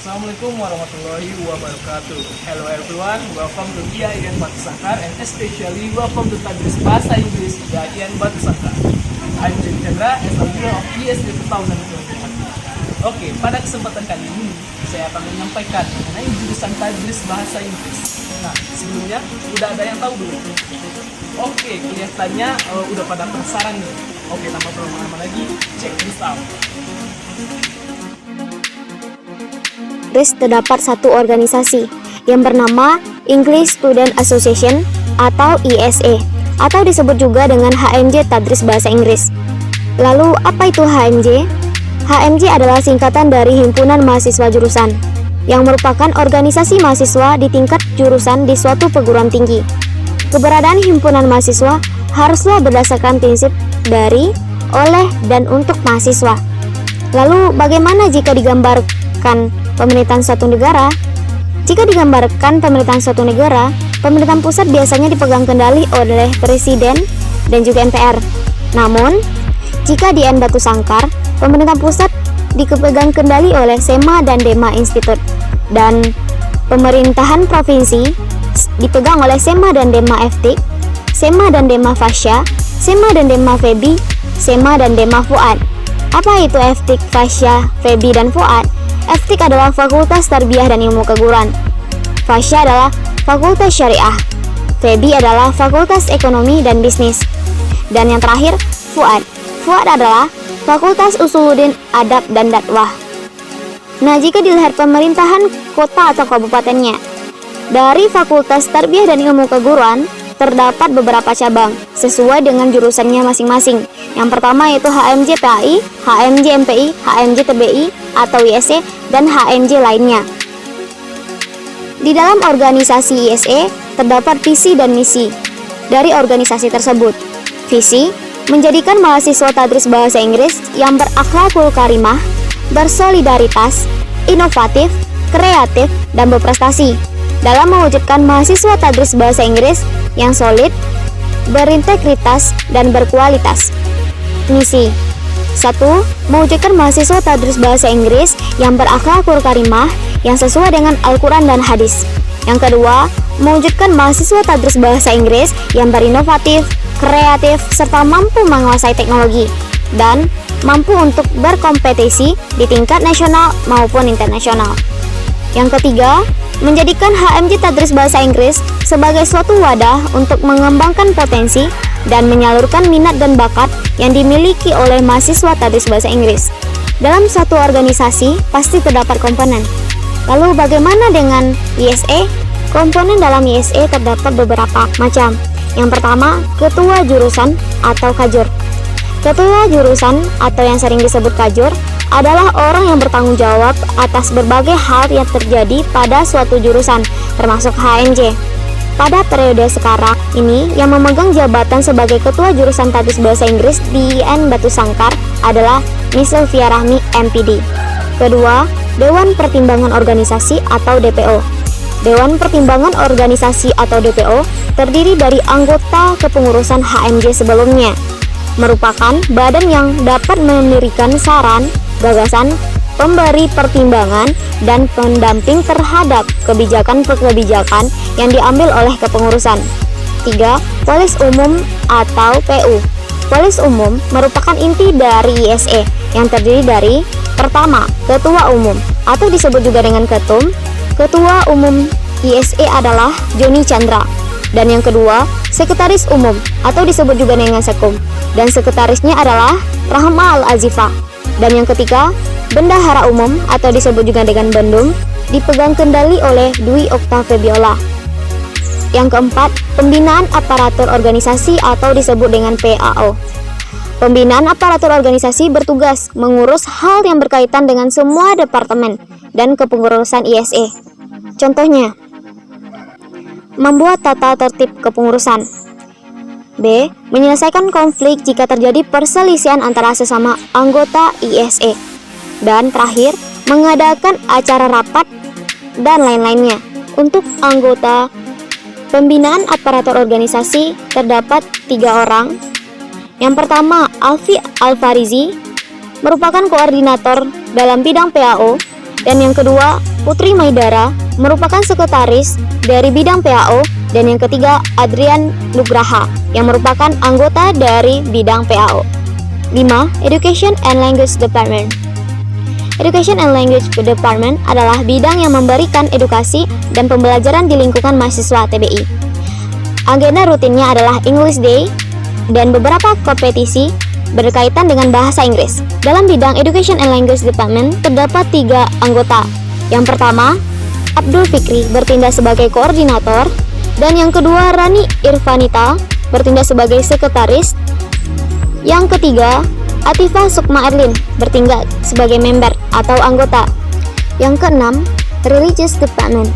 Assalamualaikum warahmatullahi wabarakatuh. Hello everyone, welcome to IAIN Batu Sangkar and especially welcome to Tadris Bahasa Inggris IAIN Batu Sangkar. I'm Jim Chandra as a leader of ESD 2021. Oke, pada kesempatan kali ini saya akan menyampaikan mengenai jurusan Tadris Bahasa Inggris. Nah, sebelumnya udah ada yang tahu belum? Oke, kelihatannya udah pada penasaran nih. Oke, tanpa berlama-lama lagi, check this out. Terdapat satu organisasi yang bernama English Student Association atau ISA atau disebut juga dengan HMJ Tadris Bahasa Inggris. Lalu apa itu HMJ? HMJ adalah singkatan dari Himpunan Mahasiswa Jurusan yang merupakan organisasi mahasiswa di tingkat jurusan di suatu perguruan tinggi. Keberadaan himpunan mahasiswa haruslah berdasarkan prinsip dari, oleh, dan untuk mahasiswa. Lalu bagaimana jika digambarkan pemerintahan suatu negara? Jika digambarkan pemerintahan suatu negara, pemerintahan pusat biasanya dipegang kendali oleh Presiden dan juga MPR. Namun, jika di IAIN Batu Sangkar, pemerintahan pusat dipegang kendali oleh SEMA dan DEMA Institute, dan pemerintahan provinsi dipegang oleh SEMA dan DEMA FTIK, SEMA dan DEMA Fasya, SEMA dan DEMA FEBI, SEMA dan DEMA FUAD. Apa itu FTIK, Fasya, FEBI, dan FUAD? FTIK adalah Fakultas Tarbiyah dan Ilmu Keguruan. Fasya adalah Fakultas Syariah. FEBI adalah Fakultas Ekonomi dan Bisnis. Dan yang terakhir, FUAD. FUAD adalah Fakultas Usuluddin Adab dan Dakwah. Nah, jika dilihat pemerintahan kota atau kabupatennya, dari Fakultas Tarbiyah dan Ilmu Keguruan terdapat beberapa cabang sesuai dengan jurusannya masing-masing. Yang pertama yaitu HMJ PAI, HMJ MPI, HMJ TBI atau ISE, dan HMJ lainnya. Di dalam organisasi ISE terdapat visi dan misi dari organisasi tersebut. Visi menjadikan mahasiswa Tadris Bahasa Inggris yang berakhlakul karimah, bersolidaritas, inovatif, kreatif, dan berprestasi dalam mewujudkan mahasiswa Tadris Bahasa Inggris yang solid, berintegritas, dan berkualitas. Misi 1. Mewujudkan mahasiswa Tadris Bahasa Inggris yang berakhlakul karimah yang sesuai dengan Al-Quran dan Hadis. Yang kedua, mewujudkan mahasiswa Tadris Bahasa Inggris yang berinovatif, kreatif, serta mampu menguasai teknologi dan mampu untuk berkompetisi di tingkat nasional maupun internasional. Yang ketiga, menjadikan HMJ Tadris Bahasa Inggris sebagai suatu wadah untuk mengembangkan potensi dan menyalurkan minat dan bakat yang dimiliki oleh mahasiswa Tadris Bahasa Inggris. Dalam suatu organisasi pasti terdapat komponen. Lalu bagaimana dengan ISE? Komponen dalam ISE terdapat beberapa macam. Yang pertama, ketua jurusan atau kajur. Ketua jurusan atau yang sering disebut kajur adalah orang yang bertanggung jawab atas berbagai hal yang terjadi pada suatu jurusan, termasuk HMJ. Pada periode sekarang ini, yang memegang jabatan sebagai ketua jurusan Tadris Bahasa Inggris di IAIN Batu Sangkar adalah Miss Sylvia Rahmi, MPD. Kedua, Dewan Pertimbangan Organisasi atau DPO. Dewan Pertimbangan Organisasi atau DPO terdiri dari anggota kepengurusan HMJ sebelumnya, merupakan badan yang dapat memberikan saran, gagasan, pemberi pertimbangan, dan pendamping terhadap kebijakan-kebijakan yang diambil oleh kepengurusan. 3. Polis Umum atau PU. Polis Umum merupakan inti dari ISE yang terdiri dari: pertama, Ketua Umum atau disebut juga dengan Ketum. Ketua Umum ISE adalah Joni Chandra. Dan yang kedua, Sekretaris Umum atau disebut juga dengan Sekum, dan sekretarisnya adalah Rahma Al-Azifah. Dan yang ketiga, Bendahara Umum atau disebut juga dengan Bendum, dipegang kendali oleh Dwi Okta Febiola. Yang keempat, Pembinaan Aparatur Organisasi atau disebut dengan PAO. Pembinaan aparatur organisasi bertugas mengurus hal yang berkaitan dengan semua departemen dan kepengurusan ISE. Contohnya, membuat tata tertib kepengurusan. B. Menyelesaikan konflik jika terjadi perselisihan antara sesama anggota ISE. Dan terakhir, mengadakan acara rapat dan lain-lainnya. Untuk anggota pembinaan aparatur organisasi terdapat 3 orang. Yang pertama, Alfi Alfarizi merupakan koordinator dalam bidang PAO. Dan yang kedua, Putri Maidara merupakan sekretaris dari bidang PAO. Dan yang ketiga, Adrian Nugraha yang merupakan anggota dari bidang PAO. 5. Education and Language Department. Education and Language Department adalah bidang yang memberikan edukasi dan pembelajaran di lingkungan mahasiswa TBI. Agenda rutinnya adalah English Day dan beberapa kompetisi berkaitan dengan bahasa Inggris. Dalam bidang Education and Language Department terdapat 3 anggota. Yang pertama, Abdul Fikri bertindak sebagai koordinator, dan yang kedua, Rani Irvanita bertindak sebagai sekretaris. Yang ketiga, Atifah Sukma Erlin bertindak sebagai member atau anggota. Yang keenam, Religious Department.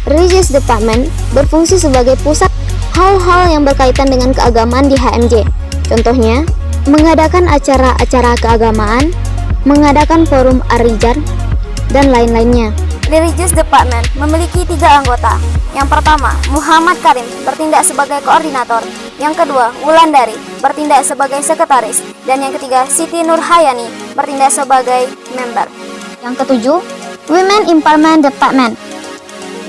Religious Department berfungsi sebagai pusat hal-hal yang berkaitan dengan keagamaan di HMJ. Contohnya, mengadakan acara-acara keagamaan, mengadakan forum Arijan, dan lain-lainnya. Religious Department memiliki 3 anggota. Yang pertama, Muhammad Karim bertindak sebagai koordinator. Yang kedua, Wulandari bertindak sebagai sekretaris. Dan yang ketiga, Siti Nurhayani bertindak sebagai member. Yang ketujuh, Women Empowerment Department.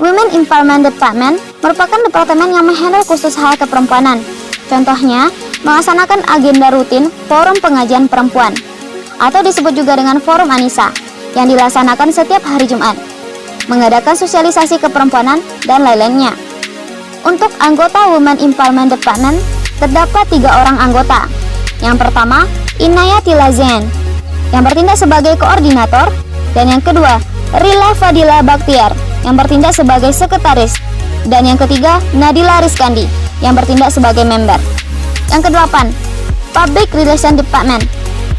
Women Empowerment Department merupakan departemen yang menghandle khusus hal keperempuanan. Contohnya, melaksanakan agenda rutin Forum Pengajian Perempuan, atau disebut juga dengan Forum Anissa, yang dilaksanakan setiap hari Jumat, mengadakan sosialisasi keperempuanan, dan lain-lainnya. Untuk anggota Women Empowerment Department, terdapat 3 orang anggota. Yang pertama, Inaya Tilazen, yang bertindak sebagai koordinator, dan yang kedua, Rila Fadila Baktiar, yang bertindak sebagai sekretaris, dan yang ketiga, Nadila Rizkandi, yang bertindak sebagai member. Yang kedelapan, Public Relation Department.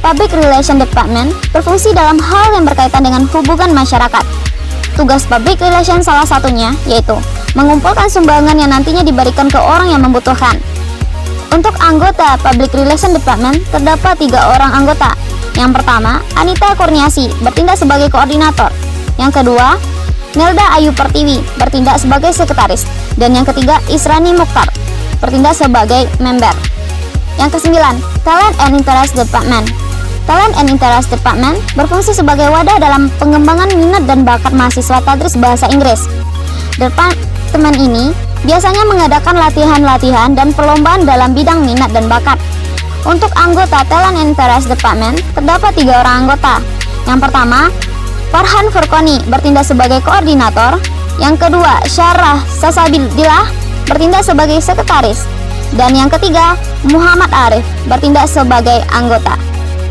Public Relation Department berfungsi dalam hal yang berkaitan dengan hubungan masyarakat. Tugas Public Relation salah satunya yaitu mengumpulkan sumbangan yang nantinya diberikan ke orang yang membutuhkan. Untuk anggota Public Relation Department terdapat 3 orang anggota. Yang pertama, Anita Kurniasi bertindak sebagai koordinator. Yang kedua, Nelda Ayu Pertiwi bertindak sebagai sekretaris. Dan yang ketiga, Israni Mukhtar bertindak sebagai member. Yang kesembilan, Talent and Interest Department. Talent and Interest Department berfungsi sebagai wadah dalam pengembangan minat dan bakat mahasiswa tadris bahasa Inggris. Departemen ini biasanya mengadakan latihan-latihan dan perlombaan dalam bidang minat dan bakat. Untuk anggota Talent and Interest Department terdapat 3 orang anggota. Yang pertama, Farhan Furqani bertindak sebagai koordinator. Yang kedua, Syarah Sasabilah bertindak sebagai sekretaris. Dan yang ketiga, Muhammad Arif bertindak sebagai anggota.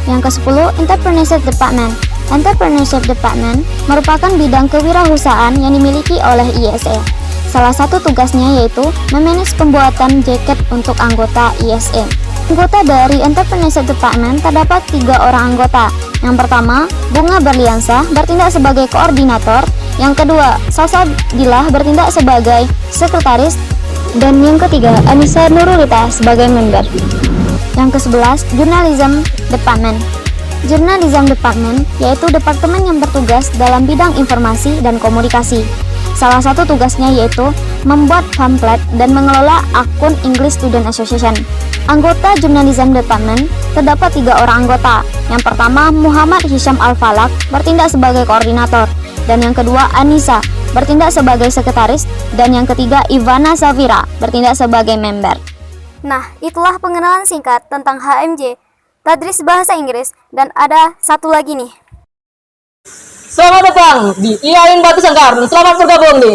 Yang ke-10, Entrepreneurship Department. Entrepreneurship Department merupakan bidang kewirausahaan yang dimiliki oleh ISE. Salah satu tugasnya yaitu memanage pembuatan jaket untuk anggota ISE. Anggota dari Entrepreneurship Department terdapat 3 orang anggota. Yang pertama, Bunga Berliansa bertindak sebagai koordinator. Yang kedua, Salsa Dilah bertindak sebagai sekretaris. Dan yang ketiga, Anissa Nurulita sebagai member. Yang ke-11, Journalism Department. Journalism Department yaitu departemen yang bertugas dalam bidang informasi dan komunikasi. Salah satu tugasnya yaitu membuat pamflet dan mengelola akun English Student Association. Anggota Journalism Department terdapat 3 orang anggota. Yang pertama, Muhammad Hisham Al-Falak bertindak sebagai koordinator. Dan yang kedua, Anissa bertindak sebagai sekretaris. Dan yang ketiga, Ivana Safira bertindak sebagai member. Nah, itulah pengenalan singkat tentang HMJ, Tadris Bahasa Inggris, dan ada satu lagi nih. Selamat datang di IAIN Batu Sangkar dan selamat bergabung di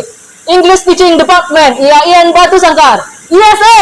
English Teaching Department IAIN Batu Sangkar. USA!